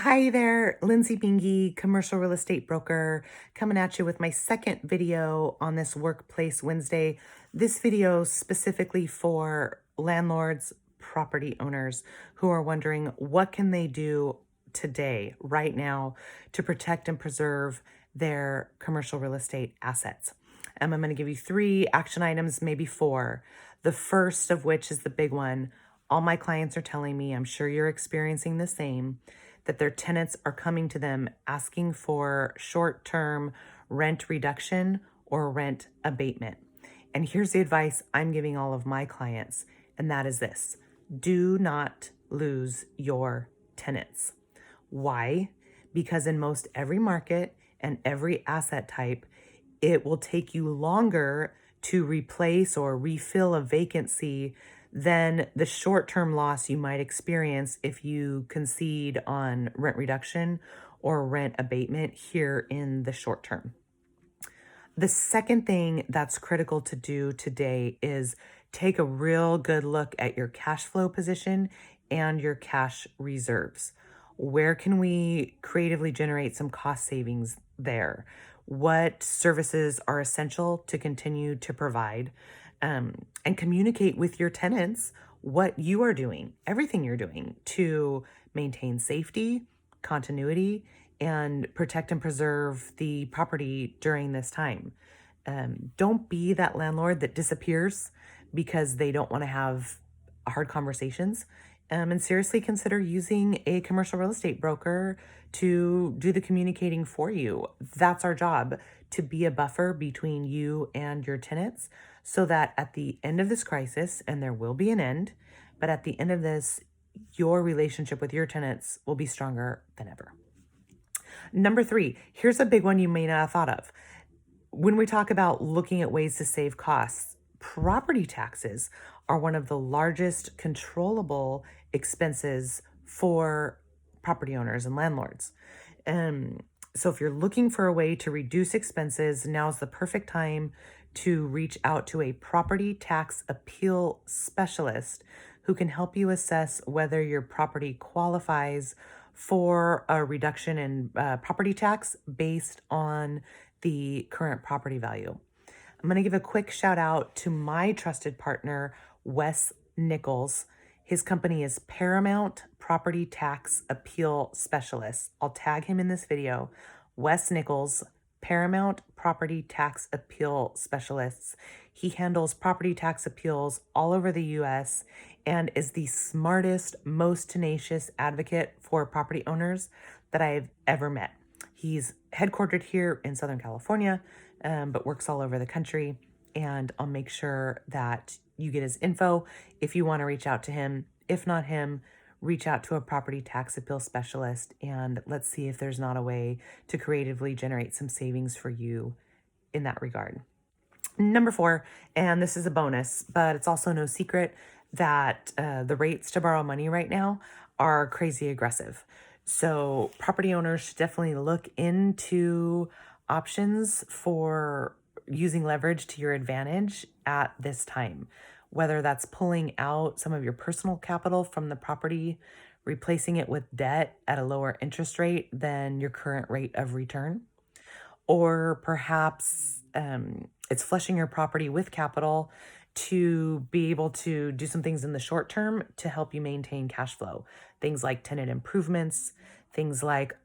Hi there, Lindsay Bingy, commercial real estate broker, coming at you with my second video on this Workplace Wednesday. This video specifically for landlords, property owners who are wondering what can they do today, right now, to protect and preserve their commercial real estate assets. I'm going to give you 3 action items, maybe 4. The first of which is the big one. All my clients are telling me, I'm sure you're experiencing the same, that their tenants are coming to them asking for short-term rent reduction or rent abatement. And here's the advice I'm giving all of my clients, and that is this: do not lose your tenants. Why? Because in most every market and every asset type, it will take you longer to replace or refill a vacancy than the short-term loss you might experience if you concede on rent reduction or rent abatement here in the short term. The second thing that's critical to do today is take a real good look at your cash flow position and your cash reserves. Where can we creatively generate some cost savings there? What services are essential to continue to provide? And communicate with your tenants what you are doing, everything you're doing to maintain safety, continuity, and protect and preserve the property during this time. Don't be that landlord that disappears because they don't want to have hard conversations. And seriously consider using a commercial real estate broker to do the communicating for you. That's our job, to be a buffer between you and your tenants so that at the end of this crisis, and there will be an end, but at the end of this, your relationship with your tenants will be stronger than ever. Number 3, here's a big one you may not have thought of. When we talk about looking at ways to save costs, property taxes are one of the largest controllable expenses for property owners and landlords. So if you're looking for a way to reduce expenses, now's the perfect time to reach out to a property tax appeal specialist who can help you assess whether your property qualifies for a reduction in property tax based on the current property value. I'm going to give a quick shout out to my trusted partner, Wes Nichols. His company is Paramount Property Tax Appeal Specialist. I'll tag him in this video. Wes Nichols, Paramount Property Tax Appeal Specialists. He handles property tax appeals all over the US and is the smartest, most tenacious advocate for property owners that I've ever met. He's headquartered here in Southern California, but works all over the country. And I'll make sure that you get his info if you want to reach out to him. If not him, reach out to a property tax appeal specialist, and let's see if there's not a way to creatively generate some savings for you in that regard. Number 4, and this is a bonus, but it's also no secret that the rates to borrow money right now are crazy aggressive. So property owners should definitely look into options for using leverage to your advantage at this time, whether that's pulling out some of your personal capital from the property, replacing it with debt at a lower interest rate than your current rate of return, or perhaps it's flushing your property with capital to be able to do some things in the short term to help you maintain cash flow. Things like tenant improvements, things like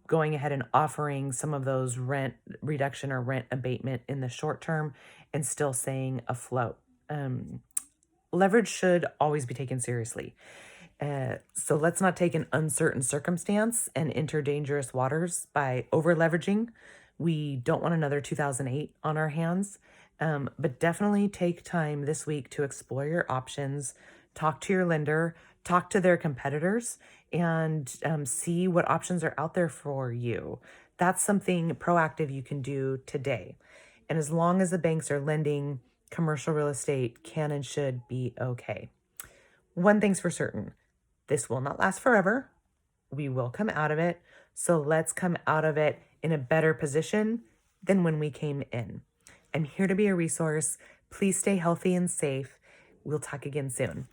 going ahead and offering some of those rent reduction or rent abatement in the short term and still staying afloat. Leverage should always be taken seriously. So let's not take an uncertain circumstance and enter dangerous waters by over leveraging. We don't want another 2008 on our hands, but definitely take time this week to explore your options, talk to your lender, talk to their competitors, and see what options are out there for you. That's something proactive you can do today. And as long as the banks are lending, commercial real estate can and should be okay. One thing's for certain, this will not last forever. We will come out of it. So let's come out of it in a better position than when we came in. I'm here to be a resource. Please stay healthy and safe. We'll talk again soon.